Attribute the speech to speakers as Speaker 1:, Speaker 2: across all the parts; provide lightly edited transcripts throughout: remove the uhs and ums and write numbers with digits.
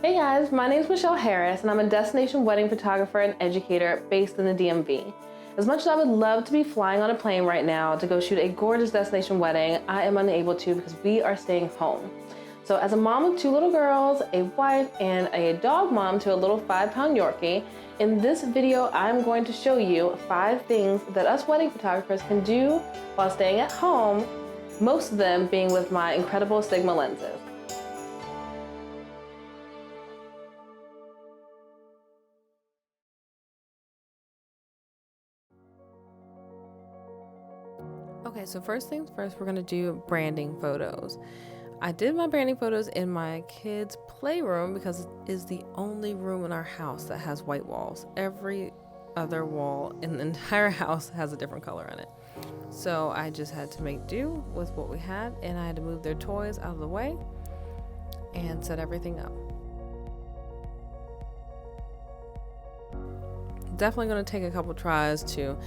Speaker 1: Hey guys, my name is Michelle Harris and I'm a destination wedding photographer and educator based in the DMV. As much as I would love to be flying on a plane right now to go shoot a gorgeous destination wedding, I am unable to because we are staying home. So as a mom of 2 little girls, a wife, and a dog mom to a little 5-pound Yorkie, in this video I'm going to show you 5 things that us wedding photographers can do while staying at home, most of them being with my incredible Sigma lenses. Okay, so first things first, we're gonna do branding photos. I did my branding photos in my kids' playroom because it is the only room in our house that has white walls. Every other wall in the entire house has a different color in it. So I just had to make do with what we had, and I had to move their toys out of the way and set everything up. Definitely gonna take a couple tries to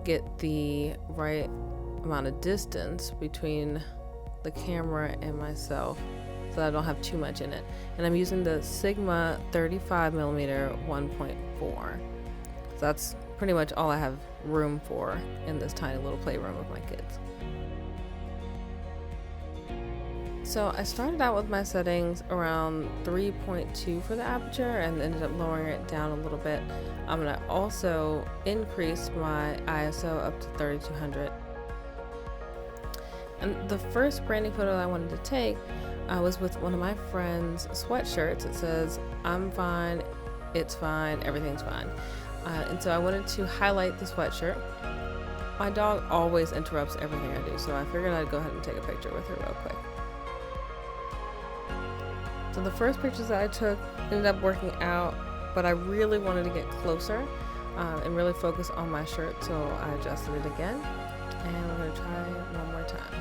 Speaker 1: get the right amount of distance between the camera and myself so that I don't have too much in it. And I'm using the Sigma 35mm 1.4. So that's pretty much all I have room for in this tiny little playroom with my kids. So I started out with my settings around 3.2 for the aperture and ended up lowering it down a little bit. I'm gonna also increase my ISO up to 3200. And the first branding photo I wanted to take was with one of my friend's sweatshirts. It says, "I'm fine, it's fine, everything's fine." And so I wanted to highlight the sweatshirt. My dog always interrupts everything I do, so I figured I'd go ahead and take a picture with her real quick. So the first pictures that I took ended up working out, but I really wanted to get closer and really focus on my shirt, so I adjusted it again. And we're going to try one more time.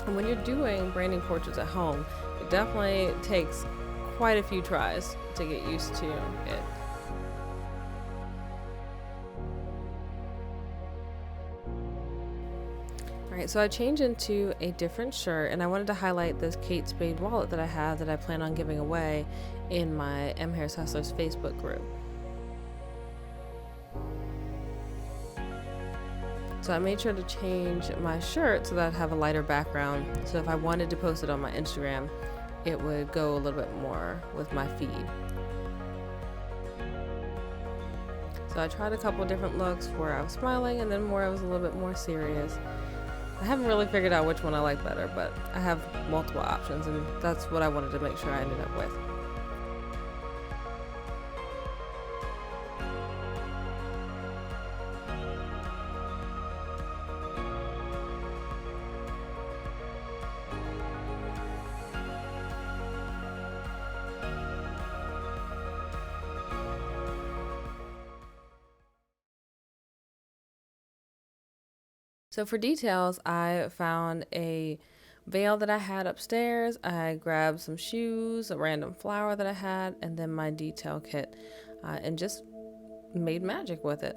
Speaker 1: And when you're doing branding portraits at home, it definitely takes quite a few tries to get used to it. Alright, so I changed into a different shirt and I wanted to highlight this Kate Spade wallet that I have that I plan on giving away in my M Harris Hustlers Facebook group. So I made sure to change my shirt so that I'd have a lighter background, so if I wanted to post it on my Instagram, it would go a little bit more with my feed. So I tried a couple different looks where I was smiling and then where I was a little bit more serious. I haven't really figured out which one I like better, but I have multiple options and that's what I wanted to make sure I ended up with. So for details, I found a veil that I had upstairs. I grabbed some shoes, a random flower that I had, and then my detail kit, and just made magic with it.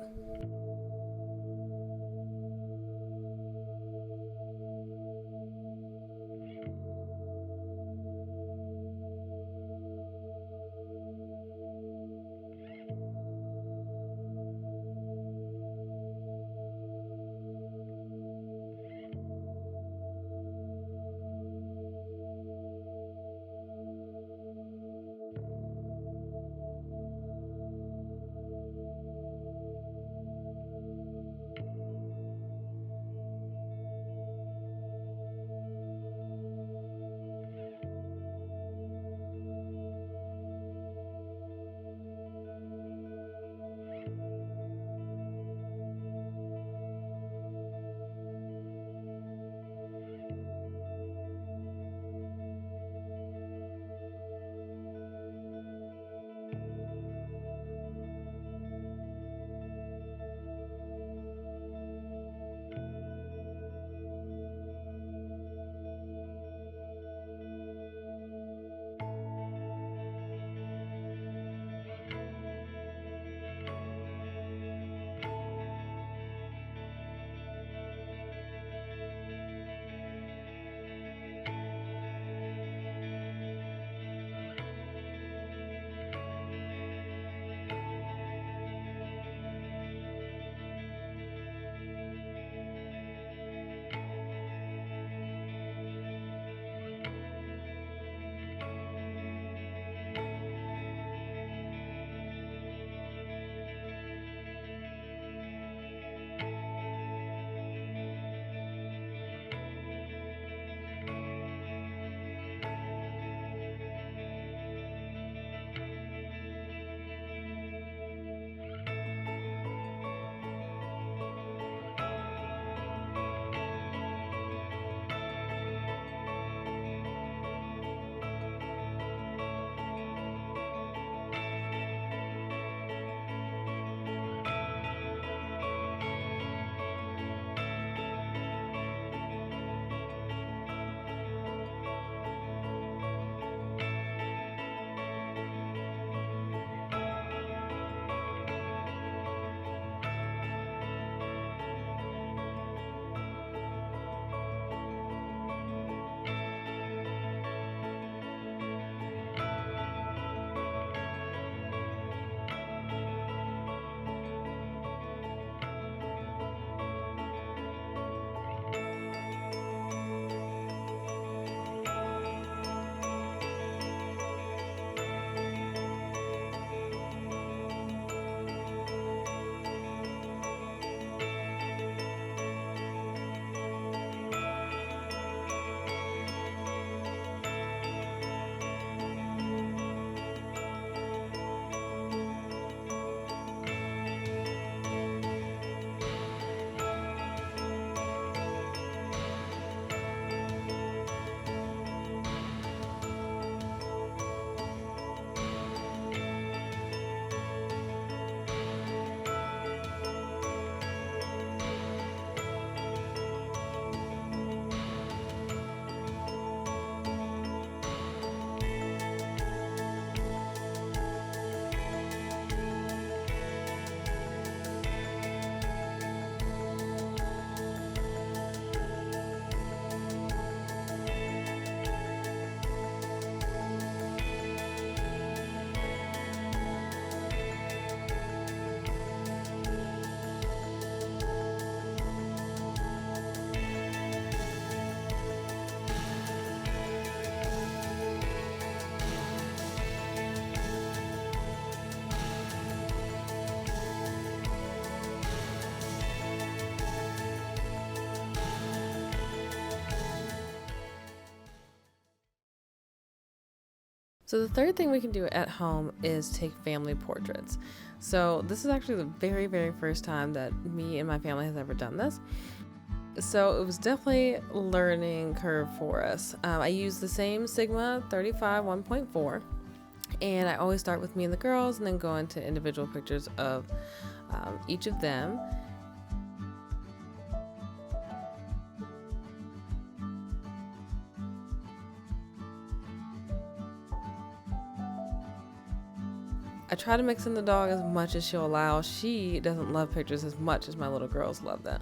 Speaker 1: So the third thing we can do at home is take family portraits. So this is actually the very, very first time that me and my family has ever done this. So it was definitely a learning curve for us. I use the same Sigma 35 1.4, and I always start with me and the girls and then go into individual pictures of each of them. I try to mix in the dog as much as she'll allow. She doesn't love pictures as much as my little girls love that.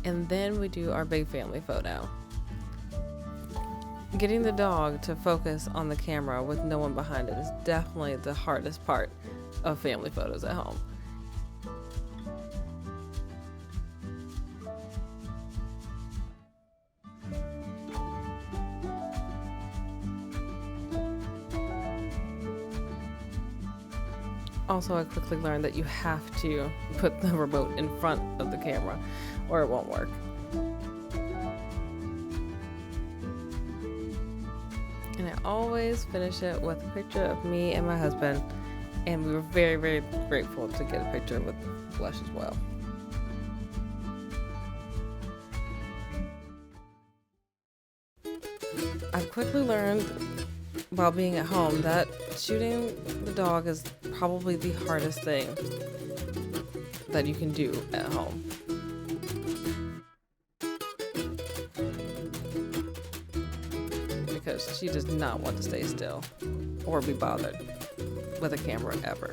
Speaker 1: And then we do our big family photo. Getting the dog to focus on the camera with no one behind it is definitely the hardest part of family photos at home. Also, I quickly learned that you have to put the remote in front of the camera or it won't work. And I always finish it with a picture of me and my husband, and we were very, very grateful to get a picture with Blush as well. I've quickly learned while being at home that shooting the dog is probably the hardest thing that you can do at home. Because she does not want to stay still or be bothered with a camera ever.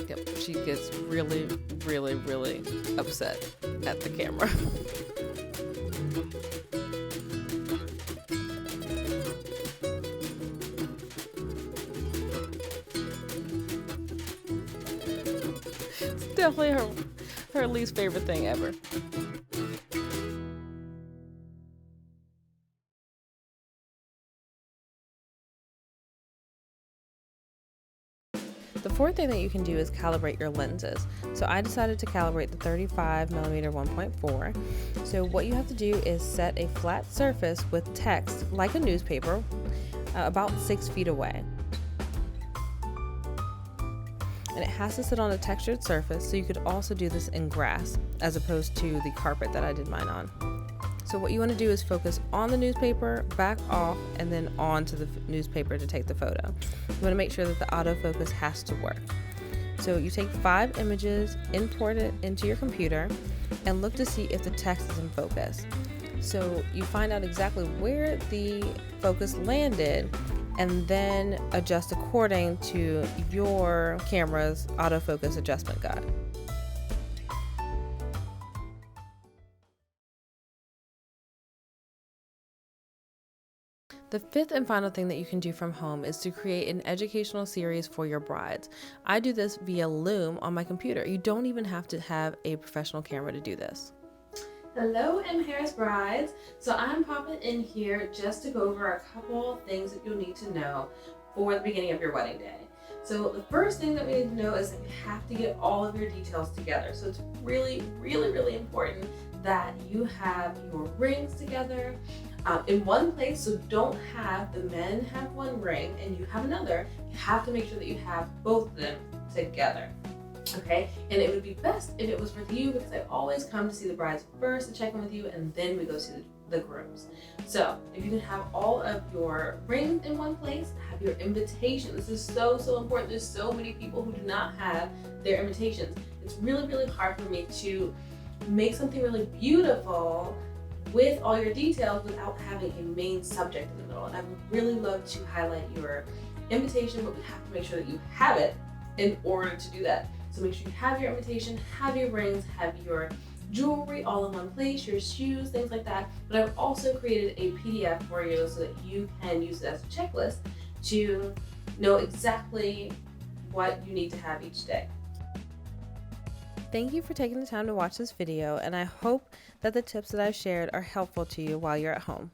Speaker 1: Yep, she gets really, really, really upset at the camera. It's definitely her least favorite thing ever. The fourth thing that you can do is calibrate your lenses. So I decided to calibrate the 35mm 1.4. So what you have to do is set a flat surface with text like a newspaper about 6 feet away. And it has to sit on a textured surface, so you could also do this in grass as opposed to the carpet that I did mine on. So what you want to do is focus on the newspaper, back off, and then onto the newspaper to take the photo. You want to make sure that the autofocus has to work. So you take 5 images, import it into your computer, and look to see if the text is in focus. So you find out exactly where the focus landed and then adjust according to your camera's autofocus adjustment guide. The fifth and final thing that you can do from home is to create an educational series for your brides. I do this via Loom on my computer. You don't even have to have a professional camera to do this. Hello, M. Harris brides. So I'm popping in here just to go over a couple things that you'll need to know for the beginning of your wedding day. So the first thing that we need to know is that you have to get all of your details together. So it's really, really, really important that you have your rings together in one place. So don't have the men have one ring and you have another. You have to make sure that you have both of them together. Okay, and it would be best if it was with you, because I always come to see the brides first and check in with you, and then we go see the grooms. So if you can have all of your rings in one place, have your invitation. This is so, so important. There's so many people who do not have their invitations. It's really, really hard for me to make something really beautiful with all your details without having a main subject in the middle. And I would really love to highlight your invitation, but we have to make sure that you have it in order to do that. So make sure you have your invitation, have your rings, have your jewelry all in one place, your shoes, things like that. But I've also created a PDF for you so that you can use it as a checklist to know exactly what you need to have each day. Thank you for taking the time to watch this video, and I hope that the tips that I've shared are helpful to you while you're at home.